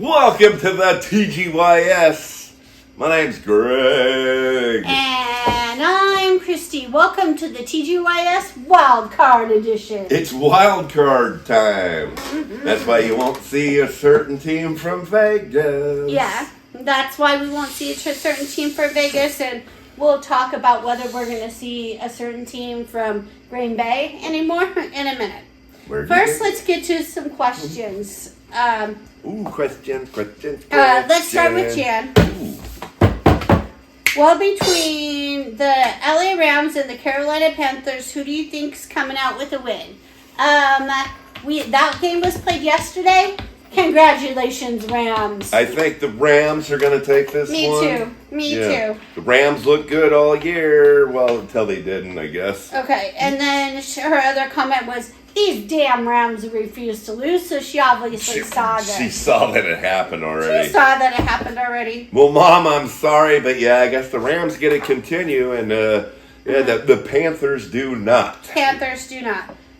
Welcome to the Tgys. My name's Greg. And I'm Christy. Welcome to the Tgys Wildcard Edition. It's Wildcard time. Mm-hmm. That's why you won't see a certain team from Vegas. Yeah, that's why we won't see a certain team for Vegas, and we'll talk about whether we're going to see a certain team from Green Bay anymore in a minute. First, let's get to some questions. Questions. Let's start with Jan. Well, between the LA Rams and the Carolina Panthers, who do you think's coming out with a win? That game was played yesterday. Congratulations, Rams. I think the Rams are going to take this one. Me too. The Rams look good all year. Well, until they didn't, I guess. Okay, and then her other comment was, these damn Rams refuse to lose, so she obviously saw that. She saw that it happened already. Well, Mom, I'm sorry, but yeah, I guess the Rams get to continue, and the Panthers do not.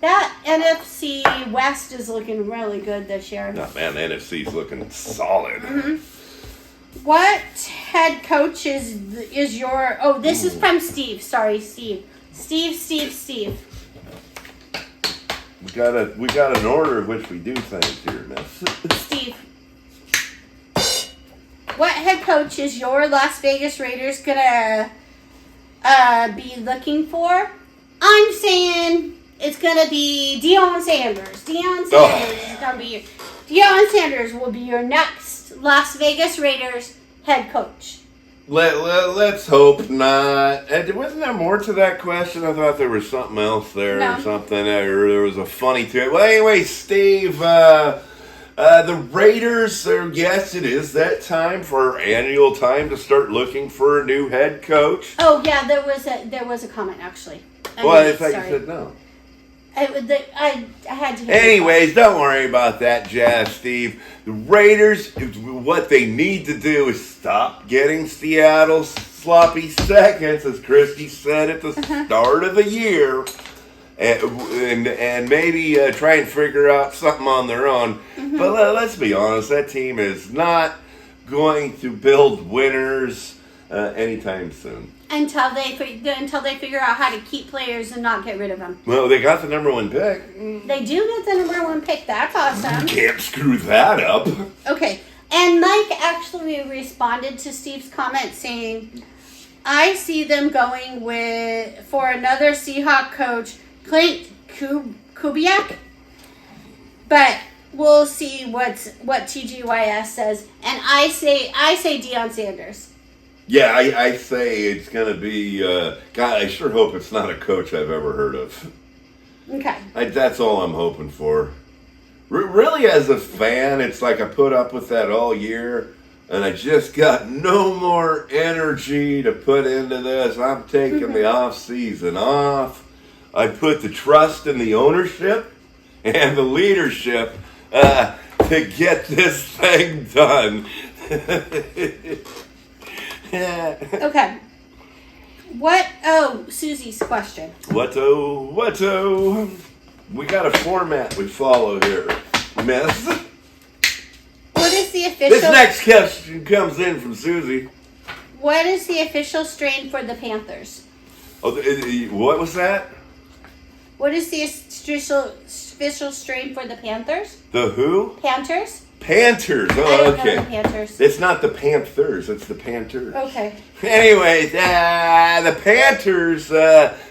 That NFC West is looking really good this year. No, man, the NFC's looking solid. Mm-hmm. What head coach is your... Oh, this is from Steve. Sorry, Steve. Steve. We got an order of which we do things here, miss. Steve. What head coach is your Las Vegas Raiders gonna be looking for? I'm saying it's gonna be Deion Sanders. Deion Sanders will be your next Las Vegas Raiders head coach. Let's hope not. Wasn't there more to that question? I thought there was something else there or something. There was a funny to it. Well, anyway, Steve, the Raiders, yes, it is that time for annual time to start looking for a new head coach. Oh, yeah, there was a comment, actually. I thought you said no. I had to hear. Anyways, don't worry about that jazz, Steve. The Raiders, what they need to do is stop getting Seattle's sloppy seconds, as Christy said at the start of the year, and maybe try and figure out something on their own. Mm-hmm. But let's be honest, that team is not going to build winners anytime soon. Until they figure out how to keep players and not get rid of them. Well, they got the number one pick. They do get the number one pick. That's awesome. You can't screw that up. Okay. And Mike actually responded to Steve's comment saying, I see them going for another Seahawk coach, Clint Kubiak. But we'll see what TGYS says. And I say Deion Sanders. Yeah, I say it's going to be, God, I sure hope it's not a coach I've ever heard of. Okay. That's all I'm hoping for. Really, as a fan, it's like I put up with that all year, and I just got no more energy to put into this. I'm taking the off season off. I put the trust in the ownership and the leadership to get this thing done. Okay. Susie's question. What we got a format we follow here, miss. What is the official... This next question comes in from Susie. What is the official strain for the Panthers? Oh, what was that? What is the official strain for the Panthers? The who? Panthers. Oh, okay. Know the Panthers. It's not the Panthers, it's the Panthers. Okay. Anyway, the Panthers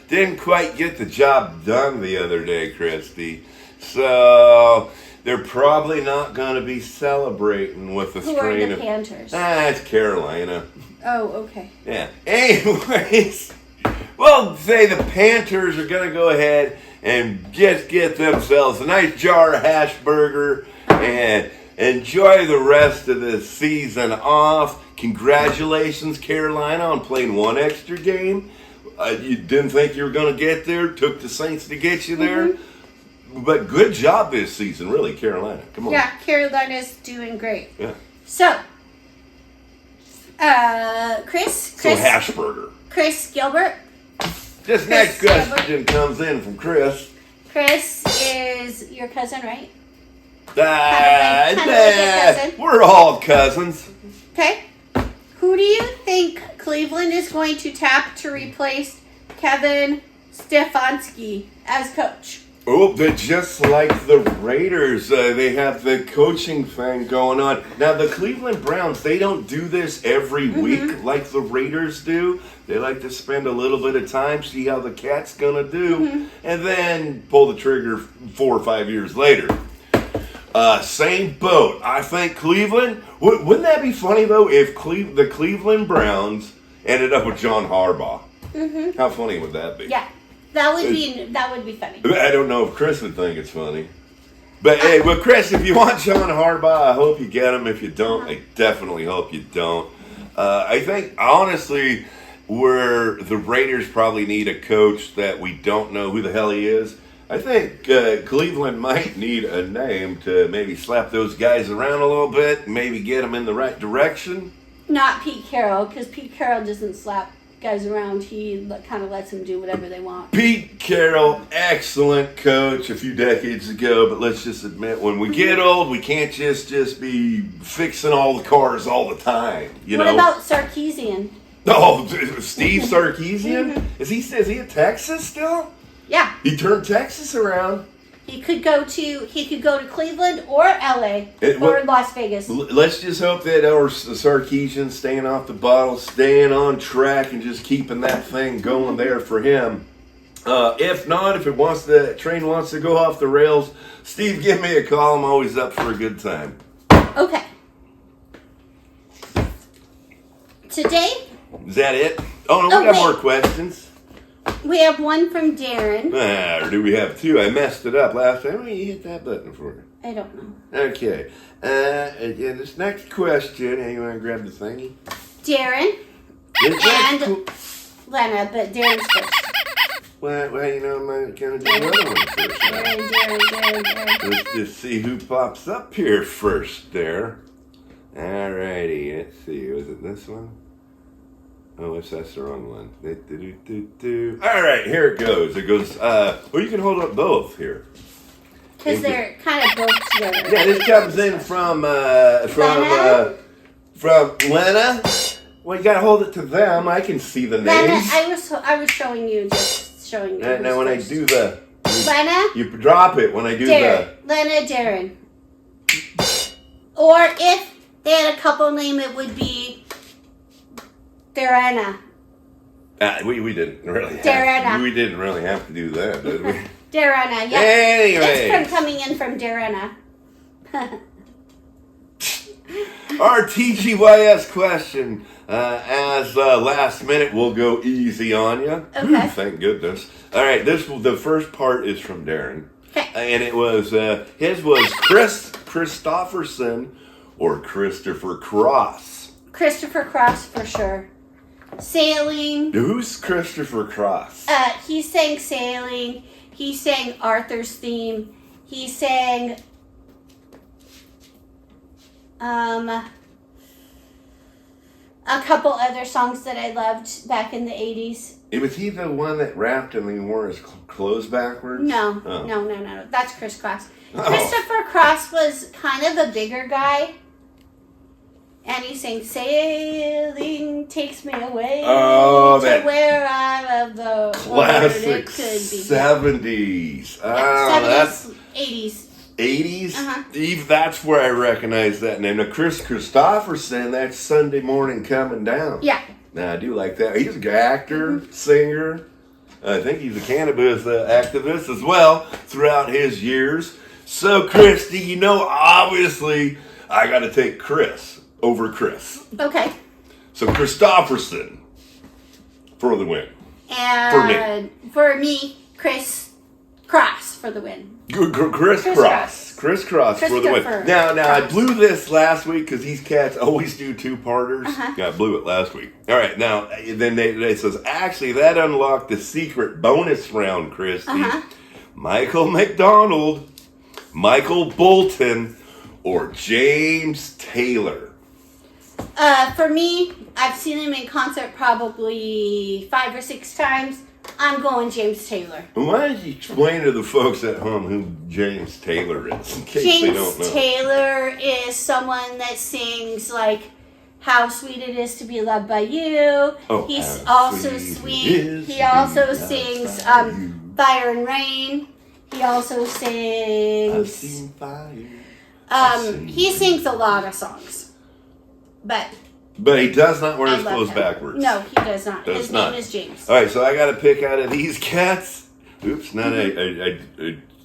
didn't quite get the job done the other day, Christy. So they're probably not going to be celebrating with the strain. Who are the Panthers? It's Carolina. Oh, okay. Yeah. Anyways, well, say the Panthers are going to go ahead and just get themselves a nice jar of hash burger and enjoy the rest of the season off. Congratulations, Carolina, on playing one extra game. You didn't think you were going to get there. Took the Saints to get you there. Mm-hmm. But good job this season, really, Carolina. Come on. Yeah, Carolina's doing great. Yeah. So, Chris. So hash burger. Chris Gilbert. This next question comes in from Chris. Chris is your cousin, right? Kind of like a cousin. We're all cousins. Okay. Who do you think Cleveland is going to tap to replace Kevin Stefanski as coach? Oh, they're just like the Raiders. They have the coaching thing going on. Now, the Cleveland Browns, they don't do this every week like the Raiders do. They like to spend a little bit of time, see how the cat's going to do, and then pull the trigger 4 or 5 years later. Same boat. I think Cleveland, wouldn't that be funny, though, if the Cleveland Browns ended up with John Harbaugh? Mm-hmm. How funny would that be? Yeah. That would be funny. I don't know if Chris would think it's funny. But hey, well, Chris, if you want John Harbaugh, I hope you get him. If you don't, I definitely hope you don't. I think, honestly, where the Raiders probably need a coach that we don't know who the hell he is, I think Cleveland might need a name to maybe slap those guys around a little bit, maybe get them in the right direction. Not Pete Carroll, because Pete Carroll doesn't slap guys around. He kind of lets them do whatever they want. Pete Carroll, excellent coach a few decades ago, but let's just admit, when we get old, we can't just be fixing all the cars all the time. What about Sarkisian? Oh, Steve Sarkisian? Is he at Texas still? Yeah. He turned Texas around. He could go to Cleveland or LA or Las Vegas. Let's just hope that our Sarkisian staying off the bottle, staying on track, and just keeping that thing going there for him. If not, if the train wants to go off the rails, Steve, give me a call. I'm always up for a good time. Okay. Today. Is that it? Oh no, we got more questions. We have one from Darren. Or do we have two? I messed it up last time. Why you hit that button for? I don't know. Okay. Again, this next question. Hey, you want to grab the thingy? Darren and Lena, but Darren's first. Well, I'm going to do another one first. Darren. Let's just see who pops up here first there. Alrighty, let's see. Was it this one? Oh, that's the wrong one. All right, here it goes. It goes, you can hold up both here. Because they're kind of both together. Yeah, this comes in from Lena. Well, you got to hold it to them. I can see the names. Lena, I was showing you. Now, when I do the... Lena? You drop it when I do Lena, Darren. Or if they had a couple name, it would be... Darana. We didn't really. We didn't really have to do that, did we? Darana. Yeah. Anyway, it's coming in from Darana. Our TGYS question, as last minute, we'll go easy on you. Okay. Thank goodness. All right, the first part is from Darren, and it was his was Chris Christopherson or Christopher Cross. Christopher Cross for sure. Sailing. Who's Christopher Cross? He sang Sailing. He sang Arthur's Theme. He sang a couple other songs that I loved back in the 80s. Was he the one that rapped and he wore his clothes backwards? No. That's Chris Cross. Christopher Cross was kind of a bigger guy. And he sang Sailing Takes Me Away to Where I Love the classic 70s. That's 80s. 80s? Eve, that's where I recognize that name. Now, Chris Christopherson, that's Sunday Morning Coming Down. Yeah. Now, I do like that. He's an actor, singer. I think he's a cannabis activist as well throughout his years. So, Christy, obviously, I got to take Chris over Chris. Okay. So Christopherson for the win. And for me, Chris Cross for the win. Chris Cross for the win. Now I blew this last week because these cats always do two-parters. Yeah, I blew it last week. All right, now then they says actually that unlocked the secret bonus round, Christy. Michael McDonald, Michael Bolton, or James Taylor. For me, I've seen him in concert probably 5 or 6 times. I'm going James Taylor. Why don't you explain to the folks at home who James Taylor is, in case they don't know? James Taylor is someone that sings like "How Sweet It Is to Be Loved by You." Oh, He's how also sweet sweet. it is He to also be loved sings by you. "Fire and Rain." He also I've sings. seen fire. He sings a lot of songs, but But he does not wear I his love clothes him. backwards. No, he does not. Does His not. name is James. All right, so I got to pick out of these cats. Oops, now I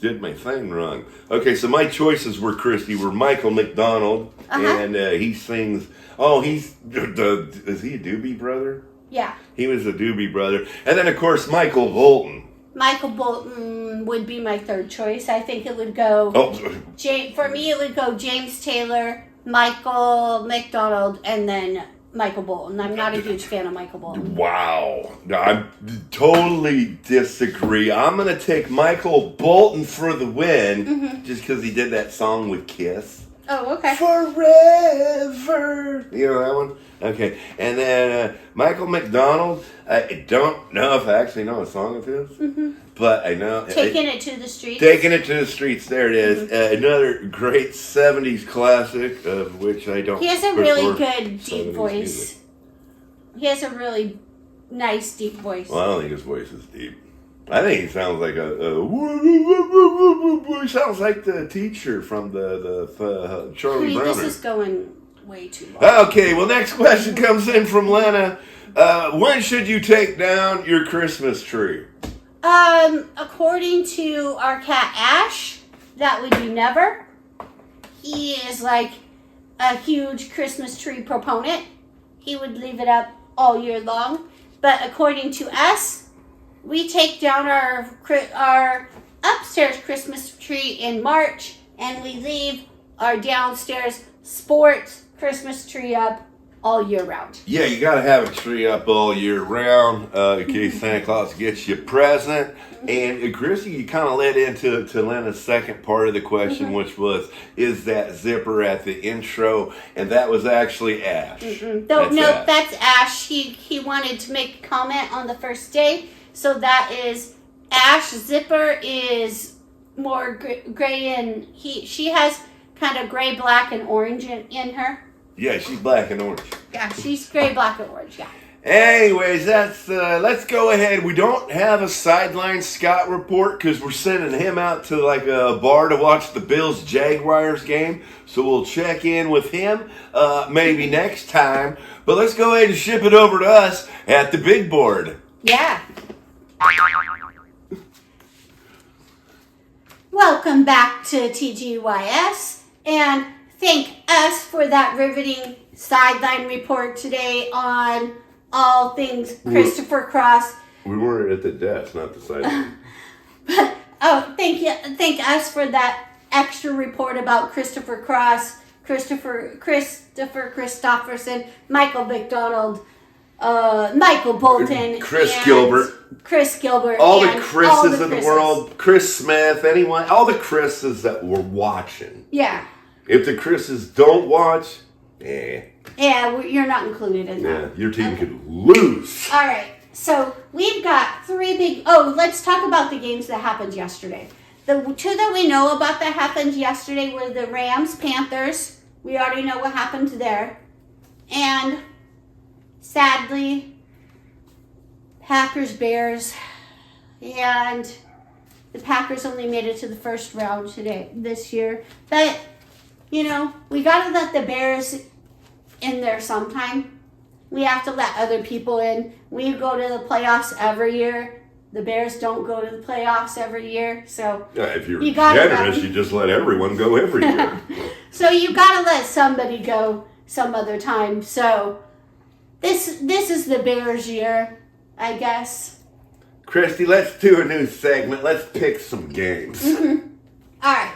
did my thing wrong. Okay, so my choices were Michael McDonald, and he sings. Oh, is he a Doobie Brother? Yeah. He was a Doobie Brother, and then of course Michael Bolton. Michael Bolton would be my third choice. I think it would go. Oh, For me, it would go James Taylor, Michael McDonald, and then Michael Bolton. I'm not a huge fan of Michael Bolton. wow! I totally disagree. I'm gonna take Michael Bolton for the win, just because he did that song with Kiss. Oh, okay. Forever. You know that one? Okay. And then Michael McDonald, I don't know if I actually know a song of his, but I know. Taking It to the Streets. Taking It to the Streets, there it is. Another great 70s classic, of which I don't He has a really prefer good deep 70s voice. music. He has a really nice deep voice. Well, I don't think his voice is deep. I think he sounds like he sounds like the teacher from the Charlie Brown. This is going way too long. Okay, well, next question comes in from Lena. When should you take down your Christmas tree? According to our cat Ash, that would be never. He is like a huge Christmas tree proponent. He would leave it up all year long. But according to us, we take down our upstairs Christmas tree in March, and we leave our downstairs sports Christmas tree up all year round. Yeah, you got to have a tree up all year round in case Santa Claus gets you a present. And Chrissy, you kind of led into Lena's second part of the question, which was, is that zipper at the intro? And that was actually Ash. That's Ash. He wanted to make a comment on the first day. So that is Ash. Zipper is more gray, and she has kind of gray, black, and orange in her. Yeah, she's black and orange. Yeah, she's gray, black, and orange. Yeah. Anyways, that's let's go ahead. We don't have a sideline Scott report because we're sending him out to like a bar to watch the Bills Jaguars game. So we'll check in with him maybe next time. But let's go ahead and ship it over to us at the big board. Yeah. Welcome back to TGYS, and thank us for that riveting sideline report today on all things Christopher Cross. We were at the desk, not the sideline. Thank us for that extra report about Christopher Cross, Christopher Christopherson, Michael McDonald, Michael Bolton, Chris Gilbert, all the Chris's in the world, Chris Smith, anyone, all the Chris's that were watching. Yeah. If the Chris's don't watch, yeah, you're not included in that. Yeah, your team could lose. All right, so we've got three big. Oh, let's talk about the games that happened yesterday. The two that we know about that happened yesterday were the Rams Panthers. We already know what happened there, and sadly, Packers Bears, and the Packers only made it to the first round this year. But you know, we gotta let the Bears in there sometime. We have to let other people in. We go to the playoffs every year. The Bears don't go to the playoffs every year. So yeah, if you're generous, you just let everyone go every year. So you gotta let somebody go some other time. So this is the Bears year, I guess. Christy, let's do a new segment. Let's pick some games. All right.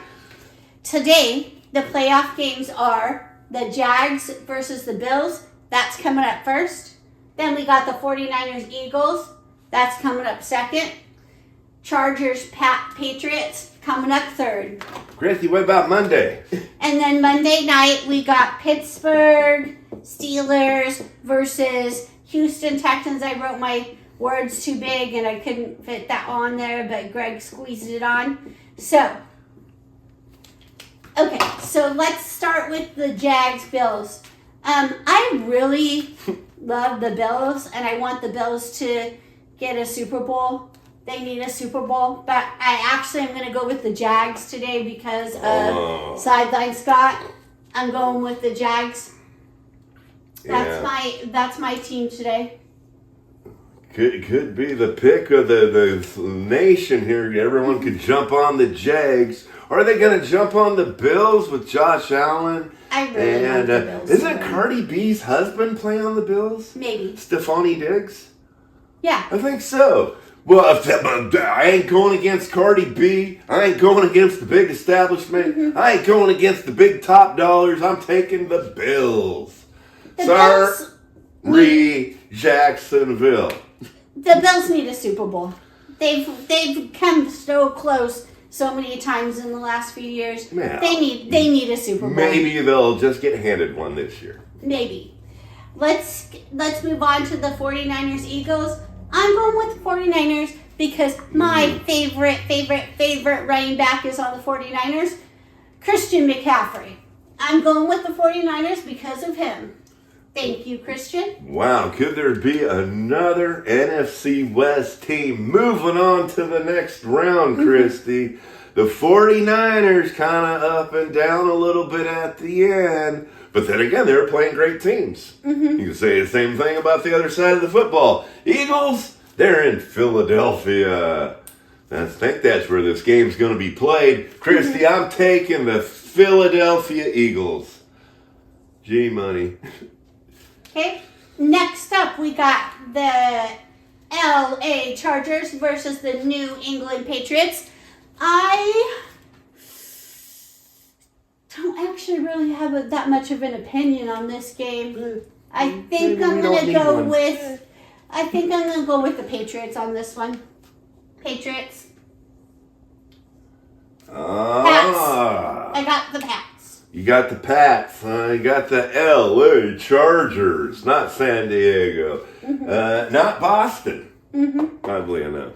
Today, the playoff games are the Jags versus the Bills. That's coming up first. Then we got the 49ers Eagles. That's coming up second. Chargers Patriots coming up third. Christy, what about Monday? And then Monday night, we got Pittsburgh Steelers versus Houston Texans. I wrote word's too big and I couldn't fit that on there, but Greg squeezed it on. So, okay, so let's start with the Jags Bills. I really love the Bills, and I want the Bills to get a Super Bowl. They need a Super Bowl, but I actually am going to go with the Jags today because of Sideline Scott. I'm going with the Jags. That's my team today. Could be the pick of the nation here. Everyone could jump on the Jags. Or are they going to jump on the Bills with Josh Allen? I really like the Bills. Isn't Cardi B's husband playing on the Bills? Maybe. Stephanie Diggs? Yeah. I think so. Well, I ain't going against Cardi B. I ain't going against the big establishment. Mm-hmm. I ain't going against the big top dollars. I'm taking the Bills. Sorry, Jacksonville. The Bills need a Super Bowl. They've come so close so many times in the last few years. Now, they need a Super Bowl. Maybe they'll just get handed one this year. Maybe. Let's move on to the 49ers Eagles. I'm going with the 49ers because my favorite running back is on the 49ers, Christian McCaffrey. I'm going with the 49ers because of him. Thank you, Christian. Wow, could there be another NFC West team moving on to the next round, Christy? The 49ers kind of up and down a little bit at the end. But then again, they were playing great teams. You can say the same thing about the other side of the football. Eagles, they're in Philadelphia. I think that's where this game's going to be played. Christy, I'm taking the Philadelphia Eagles. G-money. Okay, next up we got the LA Chargers versus the New England Patriots. I don't actually really have that much of an opinion on this game. I think I'm going to go with the Patriots on this one. Patriots. Pats. I got the Pats. You got the Pats, you got the LA Chargers, not San Diego, not Boston, oddly enough.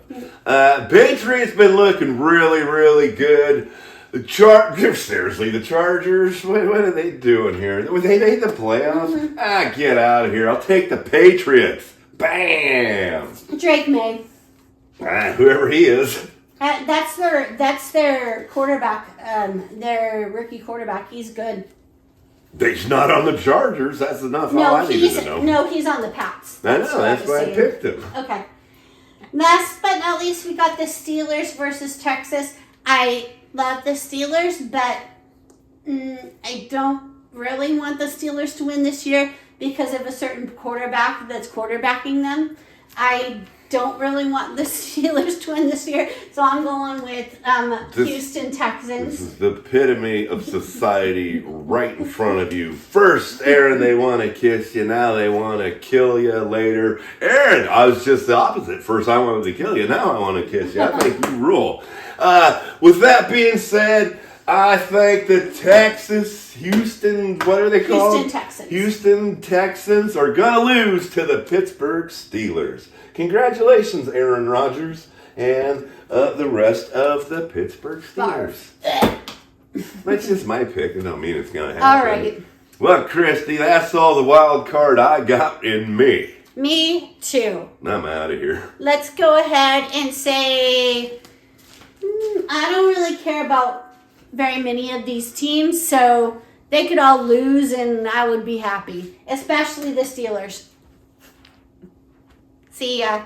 Patriots been looking really, really good. The Chargers, what are they doing here? They made the playoffs? Get out of here. I'll take the Patriots. Bam! Drake May. Whoever he is. That's their quarterback, their rookie quarterback. He's good. He's not on the Chargers. That's enough. All I need to know. No, he's on the Pats. I know. That's why I picked him. Okay. Last but not least, we got the Steelers versus Texas. I love the Steelers, but I don't really want the Steelers to win this year because of a certain quarterback that's quarterbacking them. I don't really want the Steelers to win this year, so I'm going with Houston Texans. This is the epitome of society right in front of you. First, Aaron, they want to kiss you. Now they want to kill you later. Aaron, I was just the opposite. First, I wanted to kill you. Now I want to kiss you. I think you rule. With that being said, I think the Houston, what are they called? Houston Texans. Houston Texans are going to lose to the Pittsburgh Steelers. Congratulations, Aaron Rodgers and the rest of the Pittsburgh Steelers. That's just my pick. I don't mean it's going to happen. All right. Well, Christy, that's all the wild card I got in me. Me too. I'm out of here. Let's go ahead and say I don't really care about very many of these teams, so they could all lose and I would be happy, especially the Steelers. See ya.